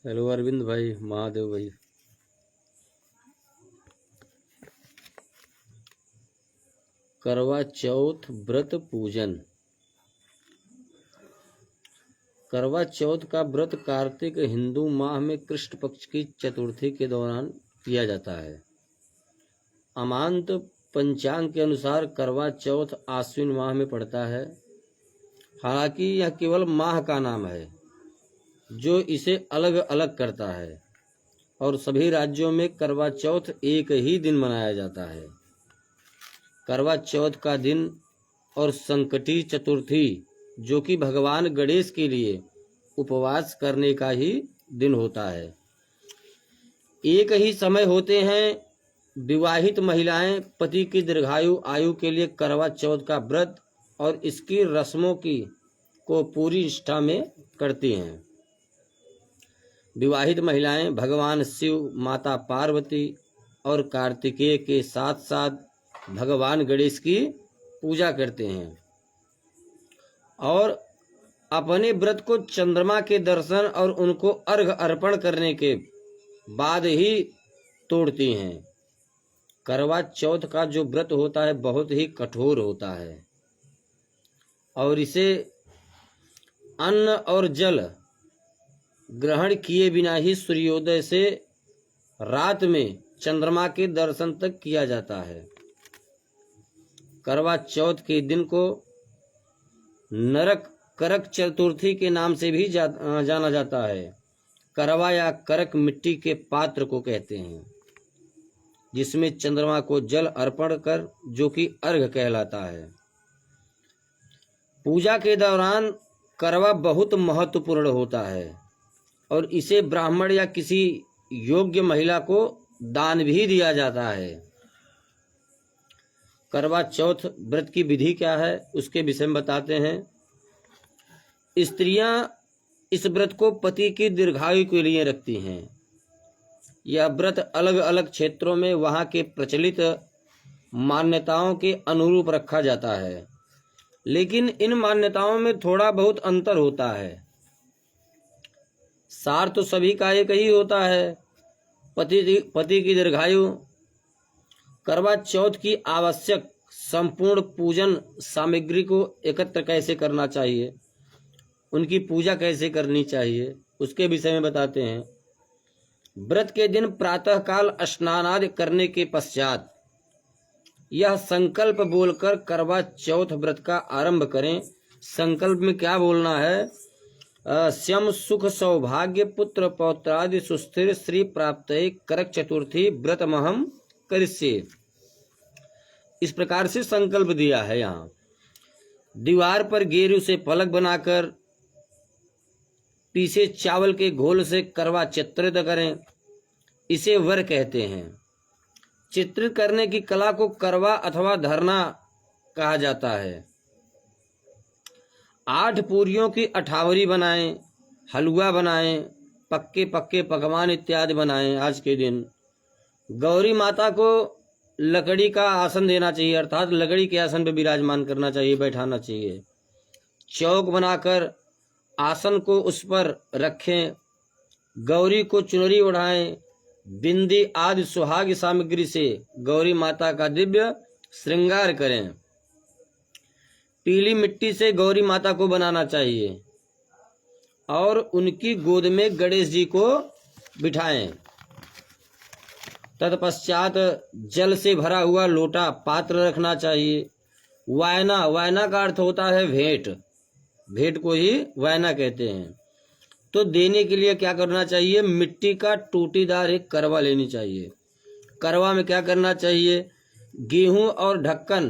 Hello Arvind भाई, महादेव भाई। करवा चौथ व्रत पूजन। करवा चौथ का व्रत कार्तिक हिंदू माह में कृष्ण पक्ष की चतुर्थी के दौरान किया जाता है। अमांत पंचांग के अनुसार करवा चौथ आश्विन माह में पड़ता है। हालांकि यह केवल माह का नाम है जो इसे अलग अलग करता है, और सभी राज्यों में करवा चौथ एक ही दिन मनाया जाता है। करवा चौथ का दिन और संकटी चतुर्थी, जो कि भगवान गणेश के लिए उपवास करने का ही दिन होता है, एक ही समय होते हैं। विवाहित महिलाएं पति की दीर्घायु आयु के लिए करवा चौथ का व्रत और इसकी रस्मों को पूरी निष्ठा में करती हैं। विवाहित महिलाएं भगवान शिव, माता पार्वती और कार्तिकेय के साथ साथ भगवान गणेश की पूजा करते हैं और अपने व्रत को चंद्रमा के दर्शन और उनको अर्घ अर्पण करने के बाद ही तोड़ती हैं। करवा चौथ का जो व्रत होता है बहुत ही कठोर होता है और इसे अन्न और जल ग्रहण किए बिना ही सूर्योदय से रात में चंद्रमा के दर्शन तक किया जाता है। करवा चौथ के दिन को नरक करक चतुर्थी के नाम से भी जाना जाता है। करवा या करक मिट्टी के पात्र को कहते हैं जिसमें चंद्रमा को जल अर्पण कर, जो कि अर्घ कहलाता है। पूजा के दौरान करवा बहुत महत्वपूर्ण होता है और इसे ब्राह्मण या किसी योग्य महिला को दान भी दिया जाता है। करवा चौथ व्रत की विधि क्या है उसके विषय में बताते हैं। स्त्रियां इस व्रत को पति की दीर्घायु के लिए रखती हैं। यह व्रत अलग अलग क्षेत्रों में वहां के प्रचलित मान्यताओं के अनुरूप रखा जाता है, लेकिन इन मान्यताओं में थोड़ा बहुत अंतर होता है। सार तो सभी का एक ही होता है, पति की दीर्घायु। करवा चौथ की आवश्यक संपूर्ण पूजन सामग्री को एकत्र कैसे करना चाहिए, उनकी पूजा कैसे करनी चाहिए, उसके विषय में बताते हैं। व्रत के दिन प्रातःकाल स्नानादि करने के पश्चात यह संकल्प बोलकर करवा चौथ व्रत का आरंभ करें। संकल्प में क्या बोलना है? श्यम सुख सौभाग्य पुत्र पौत्रादि सुस्थिर श्री प्राप्त करक चतुर्थी व्रतमहम करिष्ये। इस प्रकार से संकल्प दिया है। यहाँ दीवार पर गेरू से फलक बनाकर पीसे चावल के घोल से करवा चित्रित करें, इसे वर कहते हैं। चित्रित करने की कला को करवा अथवा धरना कहा जाता है। 8 पूरियों की अठावरी बनाएं, हलवा बनाएं, पक्के पक्के पकवान इत्यादि बनाएं आज के दिन, गौरी माता को लकड़ी का आसन देना चाहिए, अर्थात लकड़ी के आसन पर विराजमान करना चाहिए, बैठाना चाहिए। चौक बनाकर आसन को उस पर रखें। गौरी को चुनरी ओढ़ाएं। बिंदी आदि सुहाग सामग्री से गौरी माता का दिव्य श्रृंगार करें। पीली मिट्टी से गौरी माता को बनाना चाहिए और उनकी गोद में गणेश जी को बिठाएं। तत्पश्चात जल से भरा हुआ लोटा पात्र रखना चाहिए। वायना, वायना का अर्थ होता है भेंट, भेंट को ही वायना कहते हैं। तो देने के लिए क्या करना चाहिए? मिट्टी का टूटीदार एक करवा लेनी चाहिए। करवा में क्या करना चाहिए? गेहूं और ढक्कन,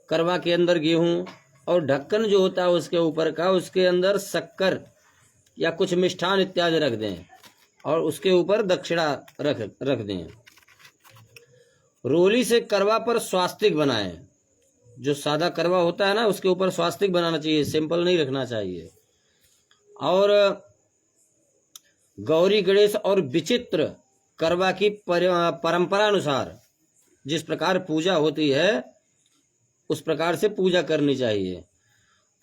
करवा के अंदर गेहूं और ढक्कन जो होता है उसके ऊपर का, उसके अंदर शक्कर या कुछ मिष्ठान इत्यादि रख दें और उसके ऊपर दक्षिणा रख दें। रोली से करवा पर स्वास्तिक बनाएं। जो सादा करवा होता है ना, उसके ऊपर स्वास्तिक बनाना चाहिए, सिंपल नहीं रखना चाहिए। और गौरी गणेश और विचित्र करवा की परंपरा अनुसार जिस प्रकार पूजा होती है उस प्रकार से पूजा करनी चाहिए।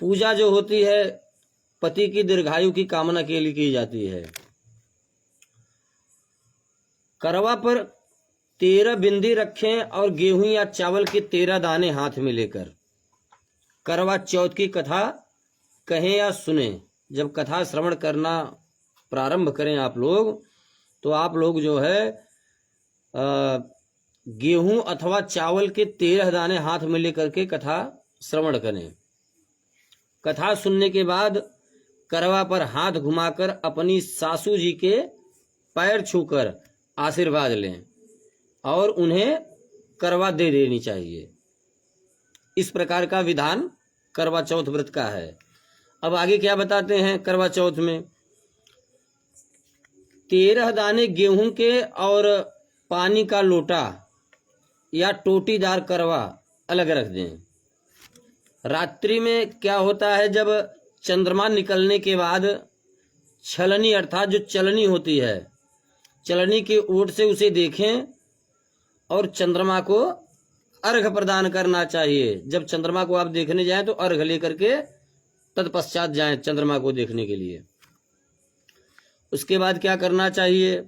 पूजा जो होती है पति की दीर्घायु की कामना के लिए की जाती है। करवा पर 13 बिंदी रखें और गेहूं या चावल के 13 दाने हाथ में लेकर करवा चौथ की कथा कहें या सुने। जब कथा श्रवण करना प्रारंभ करें आप लोग, तो आप लोग जो है गेहूं अथवा चावल के 13 दाने हाथ में लेकर के कथा श्रवण करें। कथा सुनने के बाद करवा पर हाथ घुमाकर अपनी सासू जी के पैर छूकर आशीर्वाद लें और उन्हें करवा दे देनी चाहिए। इस प्रकार का विधान करवा चौथ व्रत का है। अब आगे क्या बताते हैं? करवा चौथ में 13 दाने गेहूं के और पानी का लोटा या टोटीदार करवा अलग रख दें। रात्रि में क्या होता है, जब चंद्रमा निकलने के बाद छलनी अर्थात जो चलनी होती है, चलनी की ओट से उसे देखें और चंद्रमा को अर्घ प्रदान करना चाहिए। जब चंद्रमा को आप देखने जाएं तो अर्घ लेकर के तत्पश्चात जाएं चंद्रमा को देखने के लिए। उसके बाद क्या करना चाहिए?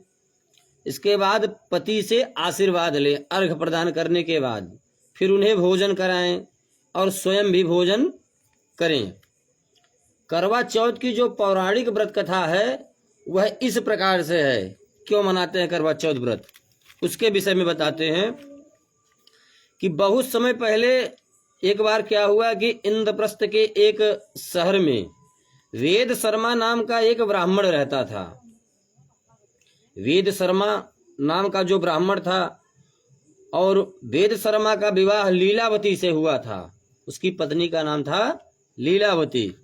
इसके बाद पति से आशीर्वाद लें अर्घ प्रदान करने के बाद, फिर उन्हें भोजन कराएं और स्वयं भी भोजन करें। करवा चौथ की जो पौराणिक व्रत कथा है वह इस प्रकार से है। क्यों मनाते हैं करवा चौथ व्रत, उसके विषय में बताते हैं कि बहुत समय पहले एक बार क्या हुआ कि इंद्रप्रस्थ के एक शहर में वेद शर्मा नाम का एक ब्राह्मण रहता था। वेद शर्मा नाम का जो ब्राह्मण था, और वेद शर्मा का विवाह लीलावती से हुआ था। उसकी पत्नी का नाम था लीलावती,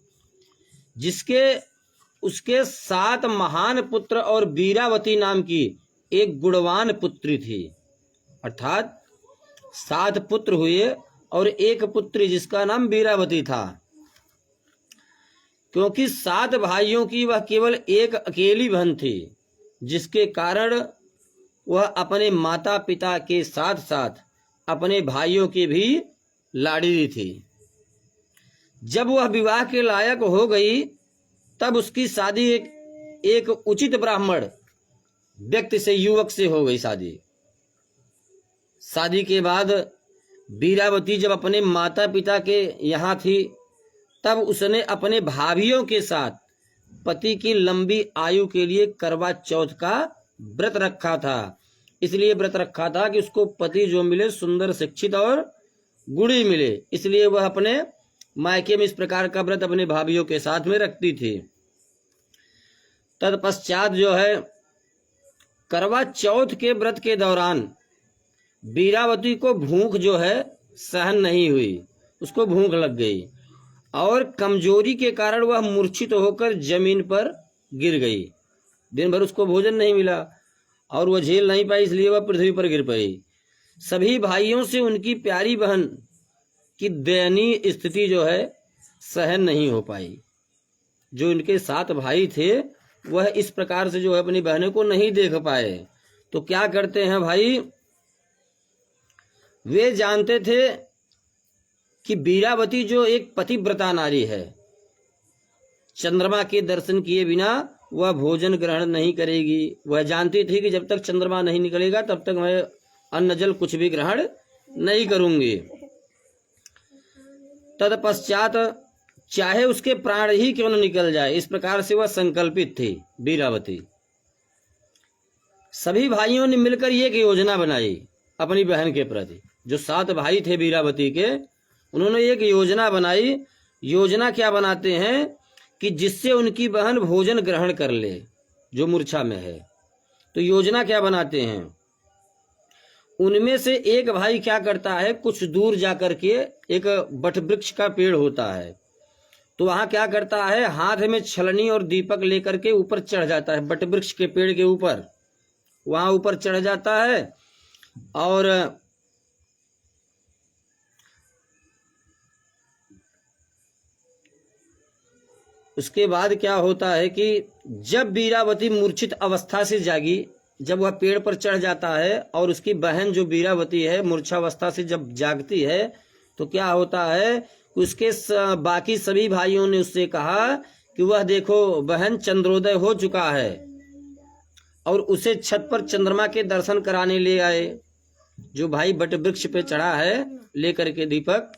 जिसके उसके 7 महान पुत्र और वीरावती नाम की एक गुणवान पुत्री थी। अर्थात 7 पुत्र हुए और एक पुत्री जिसका नाम वीरावती था। क्योंकि 7 भाइयों की वह केवल एक अकेली बहन थी, जिसके कारण वह अपने माता पिता के साथ साथ अपने भाइयों की भी लाडली थी। जब वह विवाह के लायक हो गई तब उसकी शादी एक उचित ब्राह्मण व्यक्ति से, युवक से हो गई शादी। शादी के बाद वीरावती जब अपने माता पिता के यहाँ थी तब उसने अपने भाभियों के साथ पति की लंबी आयु के लिए करवा चौथ का व्रत रखा था। इसलिए व्रत रखा था कि उसको पति जो मिले सुंदर, शिक्षित और गुणी मिले। इसलिए वह अपने मायके में इस प्रकार का व्रत अपने भाभियों के साथ में रखती थी। तत्पश्चात जो है करवा चौथ के व्रत के दौरान वीरावती को भूख जो है सहन नहीं हुई, उसको भूख लग गई और कमजोरी के कारण वह मूर्छित होकर जमीन पर गिर गई। दिन भर उसको भोजन नहीं मिला और वह झेल नहीं पाई, इसलिए वह पृथ्वी पर गिर पड़ी। सभी भाइयों से उनकी प्यारी बहन की दयनीय स्थिति जो है सहन नहीं हो पाई। जो इनके 7 भाई थे वह इस प्रकार से जो है अपनी बहनों को नहीं देख पाए। तो क्या करते हैं भाई, वे जानते थे कि वीरावती जो एक पतिव्रता नारी है, चंद्रमा के दर्शन किए बिना वह भोजन ग्रहण नहीं करेगी। वह जानती थी कि जब तक चंद्रमा नहीं निकलेगा तब तक मैं अन्न जल कुछ भी ग्रहण नहीं करूंगी। तत्पश्चात चाहे उसके प्राण ही क्यों न निकल जाए, इस प्रकार से वह संकल्पित थी वीरावती। सभी भाइयों ने मिलकर एक योजना बनाई अपनी बहन के प्रति। जो 7 भाई थे वीरावती के, उन्होंने एक योजना बनाई। योजना क्या बनाते हैं कि जिससे उनकी बहन भोजन ग्रहण कर ले जो मूर्छा में है। तो योजना क्या बनाते हैं, उनमें से एक भाई क्या करता है, कुछ दूर जाकर के एक बटवृक्ष का पेड़ होता है, तो वहां क्या करता है, हाथ में छलनी और दीपक लेकर के ऊपर चढ़ जाता है, बटवृक्ष के पेड़ के ऊपर वहां ऊपर चढ़ जाता है। और उसके बाद क्या होता है कि जब वीरावती मूर्छित अवस्था से जागी, जब वह पेड़ पर चढ़ जाता है और उसकी बहन जो वीरावती है मूर्छावस्था से जब जागती है, तो क्या होता है, उसके बाकी सभी भाइयों ने उससे कहा कि वह देखो बहन चंद्रोदय हो चुका है, और उसे छत पर चंद्रमा के दर्शन कराने ले आए। जो भाई बट वृक्ष पे चढ़ा है लेकर के दीपक,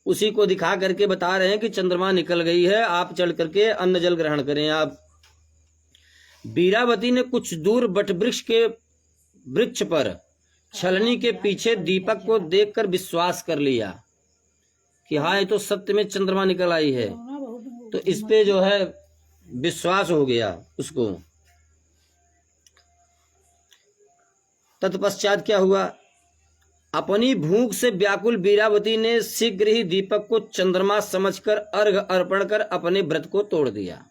उसी को दिखा करके बता रहे हैं कि चंद्रमा निकल गई है, आप चढ़ करके अन्न जल ग्रहण करें आप। वीरावती ने कुछ दूर बटवृक्ष के वृक्ष पर छलनी के पीछे दीपक को देखकर विश्वास कर लिया कि हाँ ये तो सत्य में चंद्रमा निकल आई है। तो इस पे जो है विश्वास हो गया उसको। तत्पश्चात क्या हुआ, अपनी भूख से व्याकुल वीरावती ने शीघ्र ही दीपक को चंद्रमा समझकर अर्घ अर्पण कर अपने व्रत को तोड़ दिया।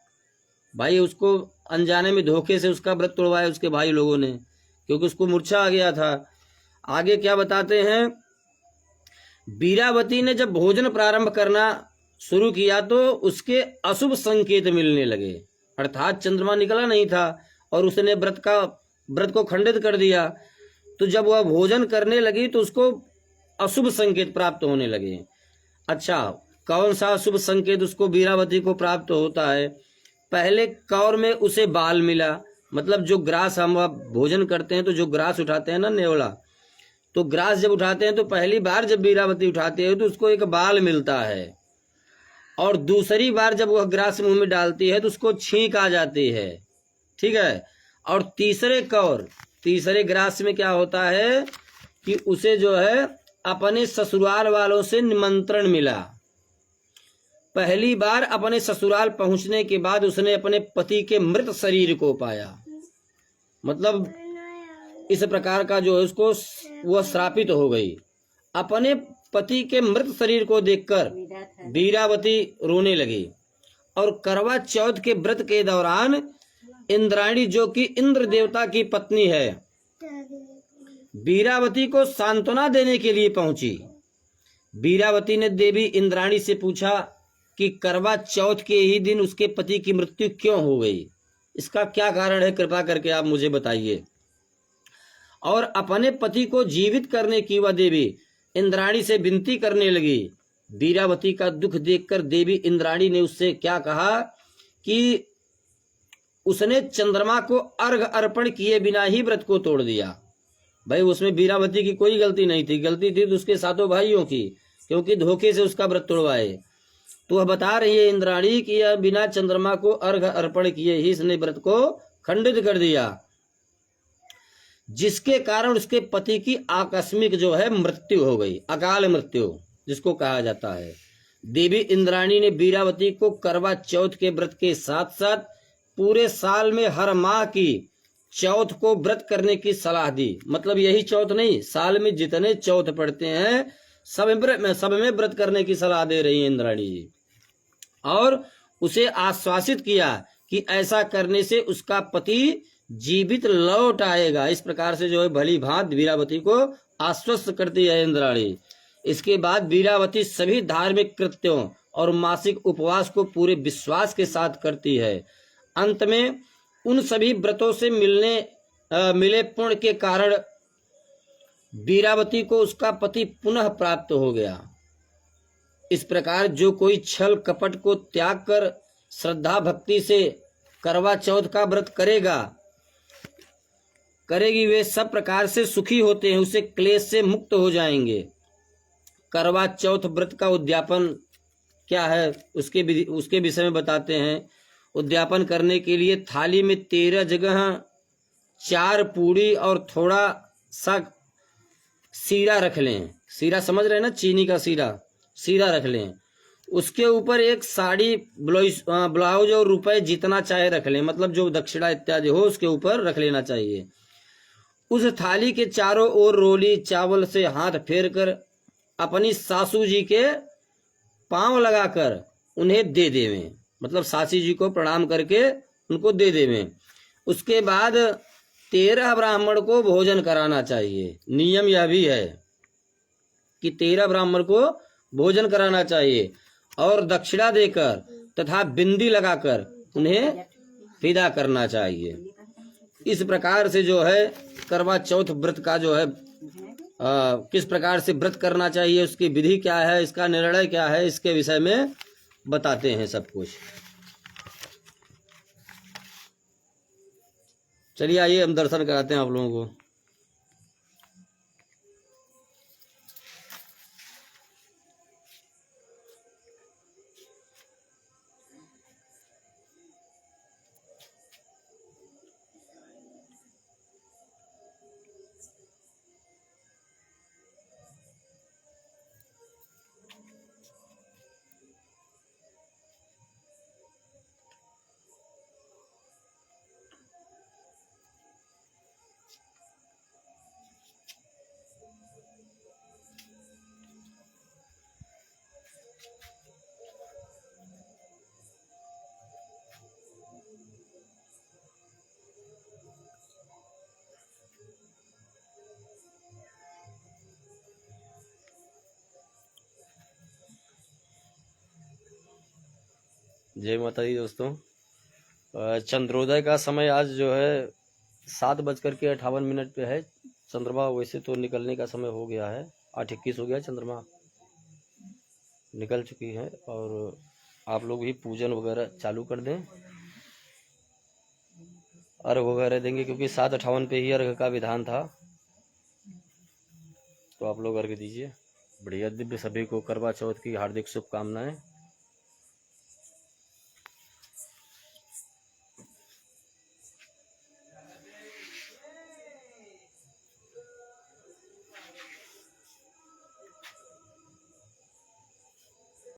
भाई उसको अनजाने में धोखे से उसका व्रत तोड़वाया उसके भाई लोगों ने, क्योंकि उसको मूर्छा आ गया था। आगे क्या बताते हैं, वीरावती ने जब भोजन प्रारंभ करना शुरू किया तो उसके अशुभ संकेत मिलने लगे, अर्थात चंद्रमा निकला नहीं था और उसने व्रत को खंडित कर दिया। तो जब वह भोजन करने लगी तो उसको अशुभ संकेत प्राप्त होने लगे। अच्छा, कौन सा अशुभ संकेत उसको वीरावती को प्राप्त होता है, पहले कौर में उसे बाल मिला, मतलब जो ग्रास हम भोजन करते हैं तो जो ग्रास उठाते हैं ना नेवला, तो ग्रास जब उठाते हैं तो पहली बार जब वीरावती उठाती है तो उसको एक बाल मिलता है, और दूसरी बार जब वह ग्रास मुंह में डालती है तो उसको छींक आ जाती है, ठीक है। और तीसरे ग्रास में क्या होता है कि उसे जो है अपने ससुराल वालों से निमंत्रण मिला। पहली बार अपने ससुराल पहुंचने के बाद उसने अपने पति के मृत शरीर को पाया, मतलब इस प्रकार का जो है उसको वह श्रापित हो गई। अपने पति के मृत शरीर को देखकर वीरावती रोने लगी, और करवा चौथ के व्रत के दौरान इंद्राणी जो कि इंद्र देवता की पत्नी है, वीरावती को सांत्वना देने के लिए पहुंची। वीरावती ने देवी इंद्राणी से पूछा कि करवा चौथ के ही दिन उसके पति की मृत्यु क्यों हो गई, इसका क्या कारण है, कृपा करके आप मुझे बताइए। और अपने पति को जीवित करने की वह देवी इंद्राणी से विनती करने लगी। वीरावती का दुख देखकर देवी इंद्राणी ने उससे क्या कहा कि उसने चंद्रमा को अर्घ अर्पण किए बिना ही व्रत को तोड़ दिया। भाई उसमें वीरावती की कोई गलती नहीं थी, गलती थी तो उसके 7 भाइयों की, क्योंकि धोखे से उसका व्रत तोड़वाए। तो वह बता रही है इंद्राणी कि यह बिना चंद्रमा को अर्घ अर्पण किए ही इसने व्रत को खंडित कर दिया, जिसके कारण उसके पति की आकस्मिक जो है मृत्यु हो गई, अकाल मृत्यु जिसको कहा जाता है। देवी इंद्राणी ने वीरावती को करवा चौथ के व्रत के साथ साथ पूरे साल में हर माह की चौथ को व्रत करने की सलाह दी। मतलब यही चौथ नहीं, साल में जितने चौथ पड़ते हैं सब में व्रत करने की सलाह दे रही है इंद्राणी जी, और उसे आश्वासित किया कि ऐसा करने से उसका पति जीवित लौट आएगा। इस प्रकार से जो है भली भांति वीरावती को आश्वस्त करती है इंद्राणी। इसके बाद वीरावती सभी धार्मिक कृत्यों और मासिक उपवास को पूरे विश्वास के साथ करती है। अंत में उन सभी व्रतों से मिले पुण्य के कारण वीरावती को उसका पति पुनः प्राप्त हो गया। इस प्रकार जो कोई छल कपट को त्याग कर श्रद्धा भक्ति से करवा चौथ का व्रत करेगी, वे सब प्रकार से सुखी होते हैं, उसे क्लेश से मुक्त हो जाएंगे। करवा चौथ व्रत का उद्यापन क्या है उसके विषय में बताते हैं। उद्यापन करने के लिए थाली में 13 जगह 4 पूड़ी और थोड़ा सा सीरा रख लें। सीरा समझ रहे हैं ना, चीनी का सीरा रख लें। उसके ऊपर एक साड़ी, ब्लाउज और रुपए जितना चाहे रख लें, मतलब जो दक्षिणा इत्यादि हो उसके ऊपर रख लेना चाहिए। उस थाली के चारों ओर रोली चावल से हाथ फेर कर अपनी सासू जी के पांव लगाकर उन्हें दे देवें, मतलब सासी जी को प्रणाम करके उनको दे देवें। उसके बाद 13 ब्राह्मण को भोजन कराना चाहिए। नियम यह भी है कि 13 ब्राह्मण को भोजन कराना चाहिए और दक्षिणा देकर तथा बिंदी लगाकर उन्हें विदा करना चाहिए। इस प्रकार से जो है करवा चौथ व्रत का जो है किस प्रकार से व्रत करना चाहिए, उसकी विधि क्या है, इसका निर्णय क्या है, इसके विषय में बताते हैं सब कुछ। चलिए आइए हम दर्शन कराते हैं आप लोगों को। जय माता दी दोस्तों। चंद्रोदय का समय आज जो है 7:58 पे है। चंद्रमा वैसे तो निकलने का समय हो गया है, 8:21 हो गया, चंद्रमा निकल चुकी है। और आप लोग भी पूजन वगैरह चालू कर दें, अर्घ वगैरह देंगे, क्योंकि 7:58 पे ही अर्घ का विधान था। तो आप लोग अर्घ दीजिए। बढ़िया दिव्य, सभी को करवा चौथ की हार्दिक शुभकामनाएं।